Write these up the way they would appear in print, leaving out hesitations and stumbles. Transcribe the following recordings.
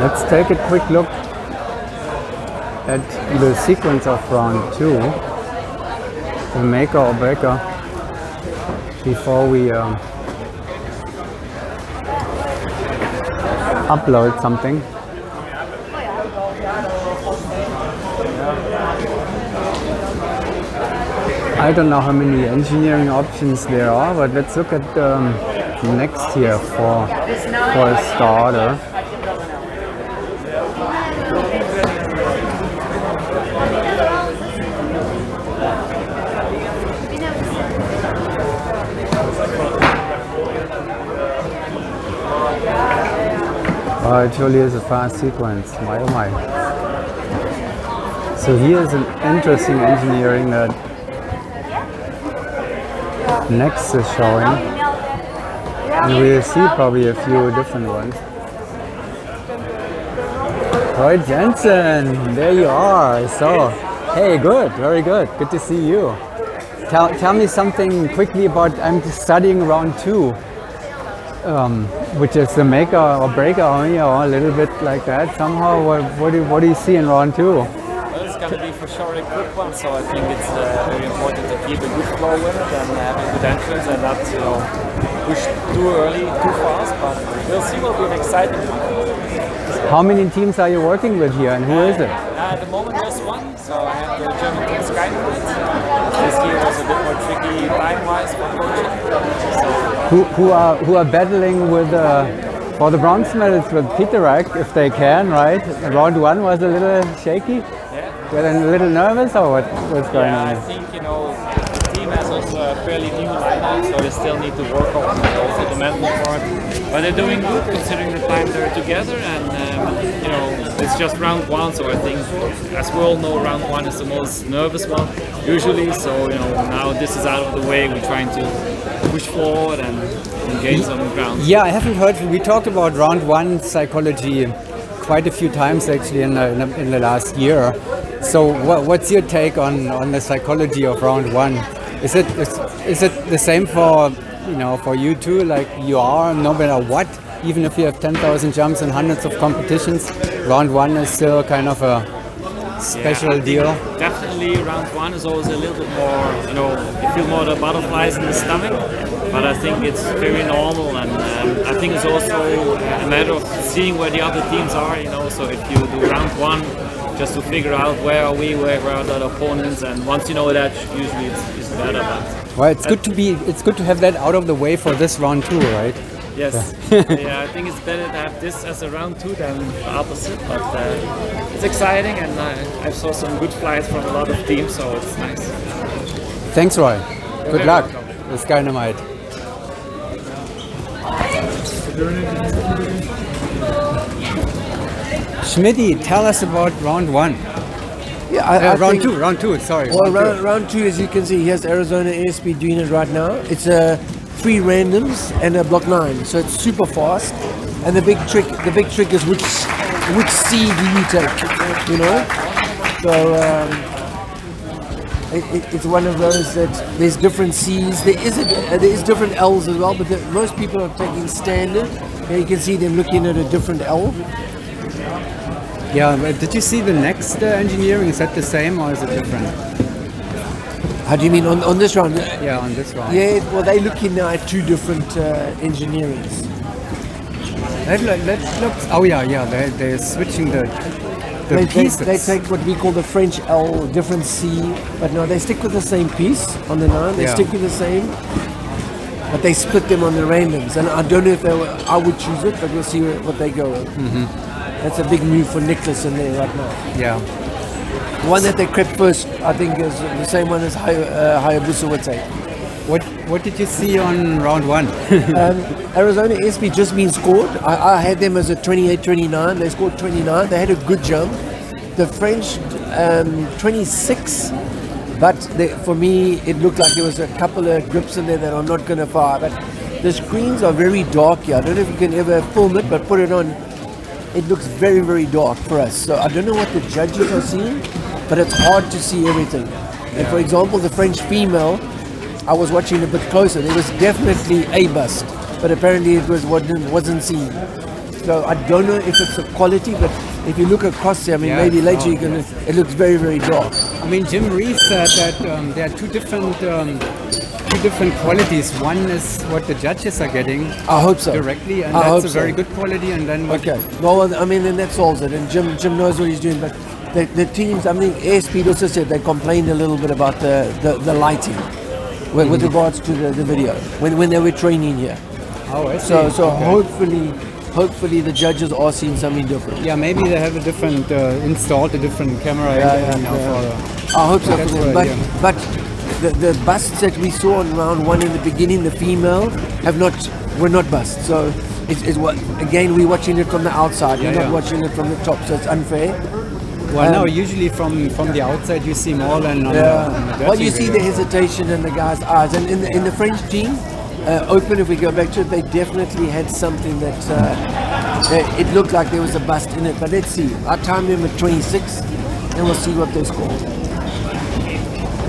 Let's take a quick look at the sequence of round 2, the maker or breaker, before we upload something. I don't know how many engineering options there are, but let's look at next here for a starter. Oh, it really is a fast sequence, my oh my. So here's an interesting engineering that next is showing, and we'll see probably a few different ones. Roy Jensen, there you are. So, hey, good, very good to see you. Tell me something quickly about, I'm studying round 2, which is the maker or breaker, a little bit like that somehow. What do you see in round 2? Well, it's going to be for sure a quick one, so I think it's very important to keep a good flow with it and have a good entrance and not push too early, too fast, but we'll see. Will be an exciting one. How many teams are you working with here, and who is it? At the moment there's one, so I have the German team Skynet. This year was a bit more tricky time-wise for coaching. Who are battling with for the bronze medals with Peterak, if they can, right? Round 1 was a little shaky. Yeah. Getting a little nervous, or what's going on? I think the team has also a fairly new lineup, so they still need to work on also the mental part. But they're doing good considering the time they're together, and it's just round 1, so I think, as we all know, round 1 is the most nervous one usually. So now this is out of the way, we're trying to push forward and gain some ground. Yeah, I haven't heard. We talked about round 1 psychology quite a few times actually in the last year. So what's your take on the psychology of round 1? Is it the same for for you too? Like you are, no matter what, even if you have 10,000 jumps and hundreds of competitions, round 1 is still kind of a special deal. Definitely, round 1 is always a little bit more. You feel more the butterflies in the stomach. But I think it's very normal, and I think it's also a matter of seeing where the other teams are. So if you do round 1, just to figure out where are we, where are the opponents, and once you know that, usually it's better. But well, it's good to have that out of the way for this round 2, right? Yes. Yeah, I think it's better to have this as a round 2 than the opposite. But it's exciting, and I saw some good flights from a lot of teams, so it's nice. Thanks, Roy. Good luck with Dynamite. Schmitty, tell us about round 1. Yeah, round two. Sorry. Well, round 2, as you can see, here's Arizona Airspeed doing it right now. It's 3 randoms and a block 9, so it's super fast. And the big trick is which C do you take? So it's one of those that there's different C's. There is different L's as well, but most people are taking standard. Here you can see them looking at a different L. Yeah, did you see the next engineering? Is that the same or is it different? How do you mean on this round? Yeah, on this round. Yeah, well, they're looking now at 2 different engineerings. Oh yeah, they're switching the pieces. They take what we call the French L, different C, but no, they stick with the same piece on the 9. They stick with the same, but they split them on the randoms. And I don't know if I would choose it, but we'll see what they go with. Mm-hmm. That's a big move for Nicholas in there right now. Yeah. The one that they crept first, I think, is the same one as Hayabusa would say. What did you see on round 1? Arizona SB just been scored. I had them as a 28-29. They scored 29. They had a good jump. The French 26, but for me it looked like there was a couple of grips in there that are not going to fire. But the screens are very dark here. I don't know if you can ever film it, but put it on. It looks very, very dark for us. So I don't know what the judges are seeing, but it's hard to see everything. And for example, the French female, I was watching a bit closer. There was definitely a bust, but apparently it wasn't seen. So I don't know if it's a quality, but if you look across there, I mean, Yeah, maybe later no, you're gonna. It looks very, very dark. I mean, Jim Reese said that there are two different qualities. One is what the judges are getting I hope so. directly, and I hope that's a very so. good quality. And then what, Okay. Well, I mean, then that solves it. And Jim knows what he's doing. But the teams, I mean, Airspeed also said they complained a little bit about the lighting with regards to the video when they were training here. oh, I see. So Okay. hopefully the judges are seeing something different. Yeah, maybe they have a different installed a different camera. Now I hope so. That's For them. right, yeah. But the busts that we saw in round one in the beginning, the female were not busts. So it's what again we're watching it from the outside. Yeah, we're not yeah. watching it from the top, so it's unfair. Well, no, usually from the outside you see more than on the Well, you judging see video. the hesitation in the guy's eyes, and in the French team, open. If we go back to it, they definitely had something that it looked like there was a bust in it. But let's see. I timed them at 26, and we'll see what they score.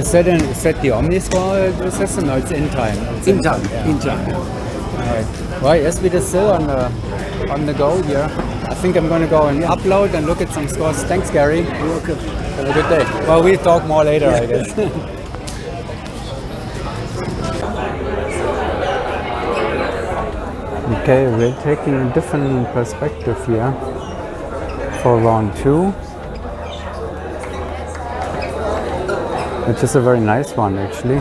Is that the Omni score system? No, it's in time. It's In time, yeah. in time. All right. Well, Airspeed is still on the go here. I think I'm going to go and upload and look at some scores. Thanks, Gary. You're welcome. Have a good day. Well, we'll talk more later, I guess. Okay, we're taking a different perspective here for round two, which is a very nice one actually.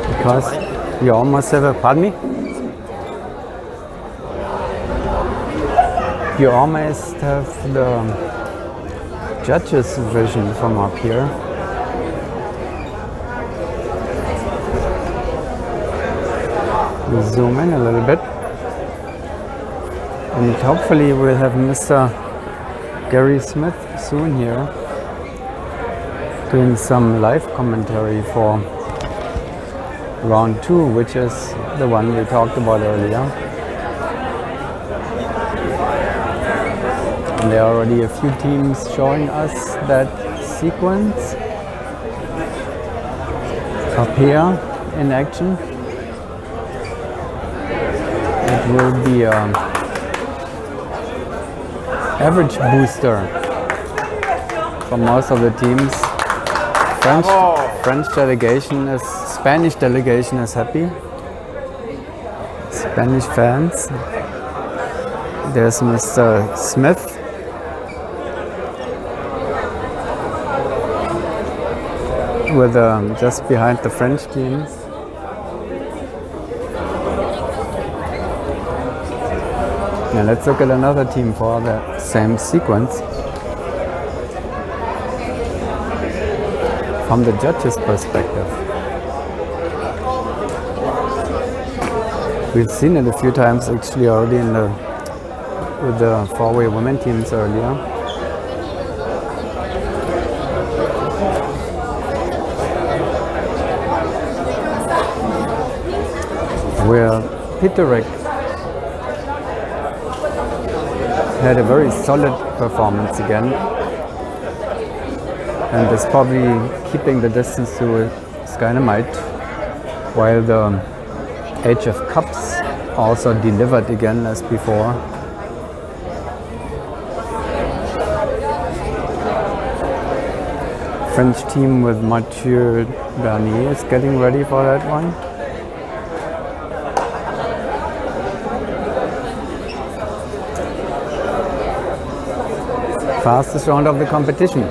Because you almost have a, pardon me? You almost have the judge's vision from up here. We zoom in a little bit. And hopefully we'll have Mr. Gary Smith soon here doing some live commentary for round two, which is the one we talked about earlier. And there are already a few teams showing us that sequence up here in action. It will be an average booster for most of the teams. Spanish delegation is happy. Spanish fans. There's Mr. Smith. With just behind the French teams. Now let's look at another team for the same sequence. From the judges' perspective. We've seen it a few times actually already with the four-way women teams earlier. Where Peterek had a very solid performance again, and is probably keeping the distance to Skynamite, while the Age of Cups also delivered again as before. French team with Mathieu Bernier is getting ready for that one. Fastest round of the competition.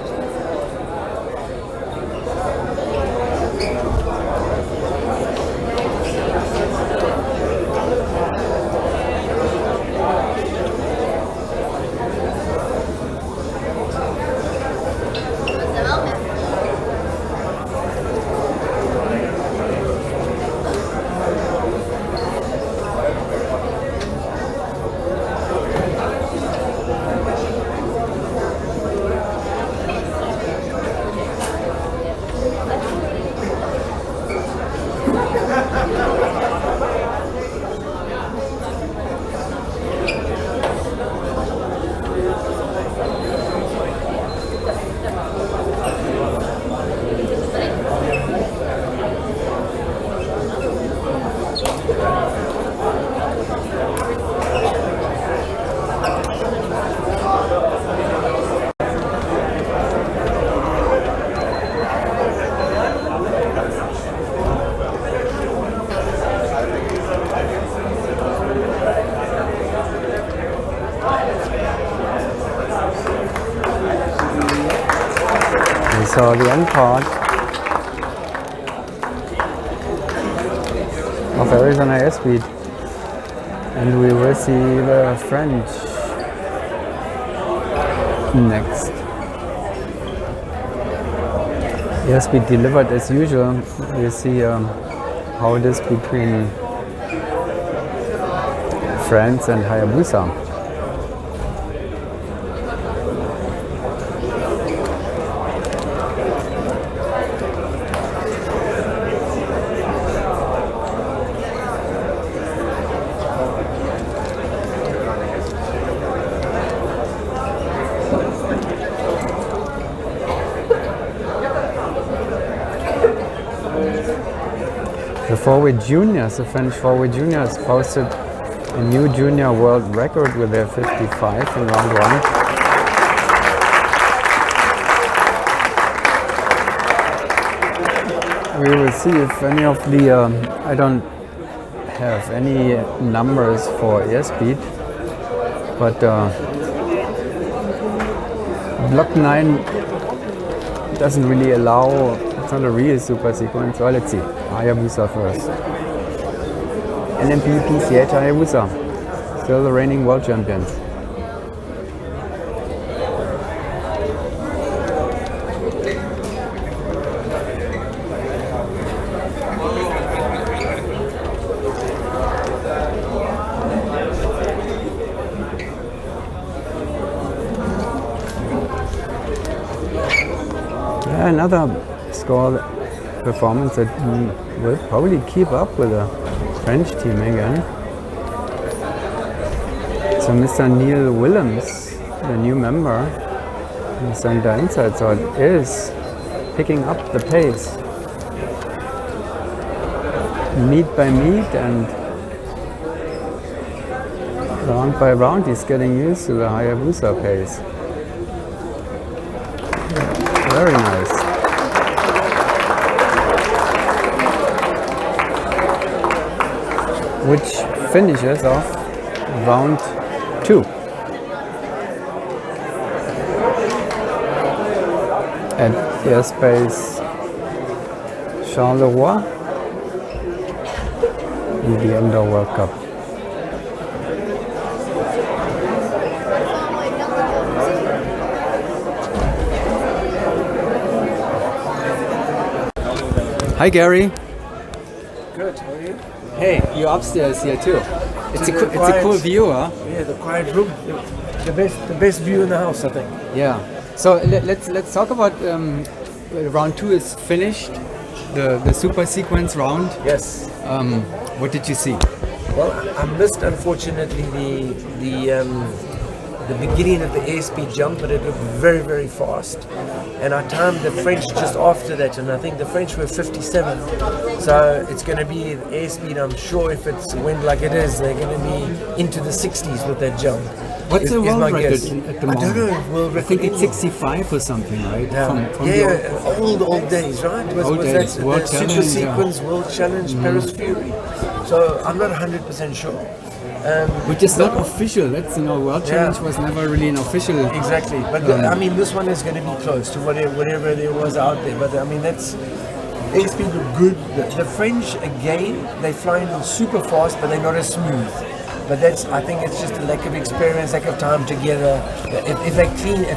saw the end part of Arizona airspeed, and we will see the French next. Airspeed delivered as usual. We see how it is between France and Hayabusa. The forward juniors, the French forward juniors, posted a new junior world record with their 55 in round one. We will see if any of the, I don't have any numbers for airspeed, but block 9 doesn't really allow, it's not a real super sequence. So let's see, Hayabusa first. LMP PCH Hayabusa, still the reigning world champions. Yeah, another score performance that will probably keep up with the French team again. So Mr. Neil Willems, the new member in the center inside, so it is picking up the pace. Meet by meet and round by round he's getting used to the Hayabusa pace. Very nice. Which finishes off round 2 at airspace Charleroi in the Indoor World Cup. Hi Gary. Good, how are you? Hey, you're upstairs here too. It's a cool view, huh? Yeah, the quiet room. The best view in the house, I think. Yeah. So let's talk about round 2 is finished. The super sequence round. Yes. What did you see? Well, I missed unfortunately the beginning of the airspeed jump, but it looked very, very fast. And I timed the French just after that, and I think the French were 57. So it's going to be airspeed, I'm sure, if it's wind like it is, they're going to be into the 60s with that jump. What's the world record at the moment? I don't know. World record. I think it's 65 or something, right? Yeah, old days, right? Old days. That World the super Challenge, sequence, World Challenge, Paris Fury. So I'm not 100% sure. Which is not official. That's, World Challenge was never really an official. Exactly. But I mean, this one is going to be close to whatever there was out there. But I mean, that's airspeed look good. The French again, they fly in super fast, but they're not as smooth. But I think it's just a lack of experience, lack of time together. If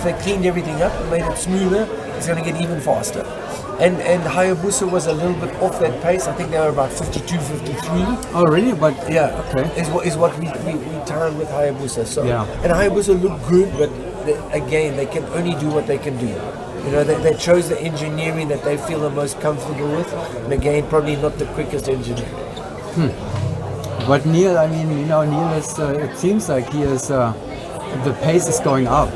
they cleaned everything up and made it smoother, it's going to get even faster. And Hayabusa was a little bit off that pace. I think they were about 52, 53. Oh, really? But yeah, okay. Is what we timed with Hayabusa. So yeah. And Hayabusa looked good, but again, they can only do what they can do. They chose the engineering that they feel the most comfortable with, and again, probably not the quickest engineering. But Neil, I mean, Neil is. It seems like he is. The pace is going up.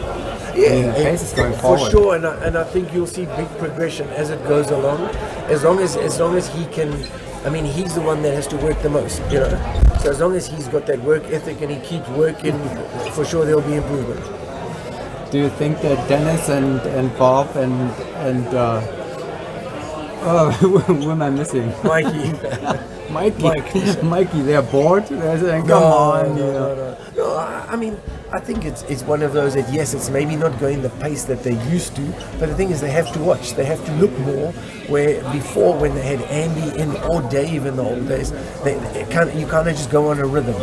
Yeah, the pace is going forward. For sure, and I think you'll see big progression as it goes along. As long as he can, I mean, he's the one that has to work the most, So as long as he's got that work ethic and he keeps working, for sure there'll be improvement. Do you think that Dennis and Bob and who am I missing? Mikey. Mikey, they're bored. They're saying, "Come on!" No. I mean, I think it's one of those that, yes, it's maybe not going the pace that they used to, but the thing is they have to watch, they have to look more, where before when they had Andy in or Dave in the old days, you can't just go on a rhythm,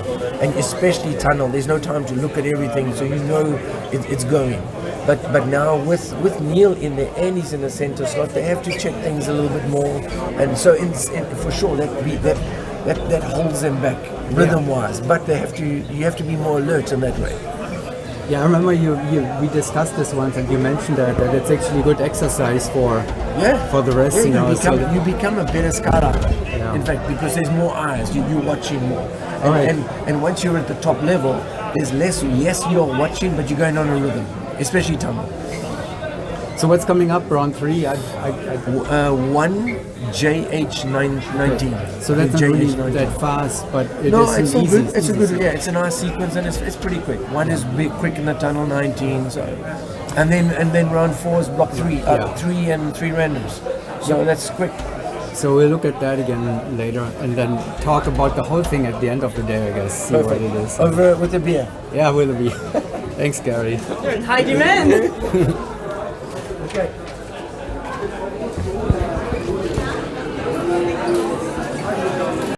and especially tunnel, there's no time to look at everything, so you know it's going. But now with Neil in there, Andy's in the center slot, they have to check things a little bit more, and so for sure that holds them back rhythm-wise. But you have to be more alert in that way. Yeah, I remember we discussed this once, and you mentioned that it's actually good exercise for the rest. Yeah, you become a better skydiver. Yeah. In fact, because there's more eyes, you're watching more. And once you're at the top level, there's less. Yes, you're watching, but you're going on a rhythm, especially tunnel. So what's coming up, round 3? 1 JH19. So that's not really that fast, but it's still easy. Good. It's a good, it's a nice sequence, and it's pretty quick. One is big, quick in the tunnel, 19. So, and then round 4 is block 3, 3 and 3 randoms. So that's quick. So we'll look at that again later, and then talk about the whole thing at the end of the day, I guess. See Perfect. what it is. Over with the beer. Yeah, will be. Thanks, Gary. You're in high demand.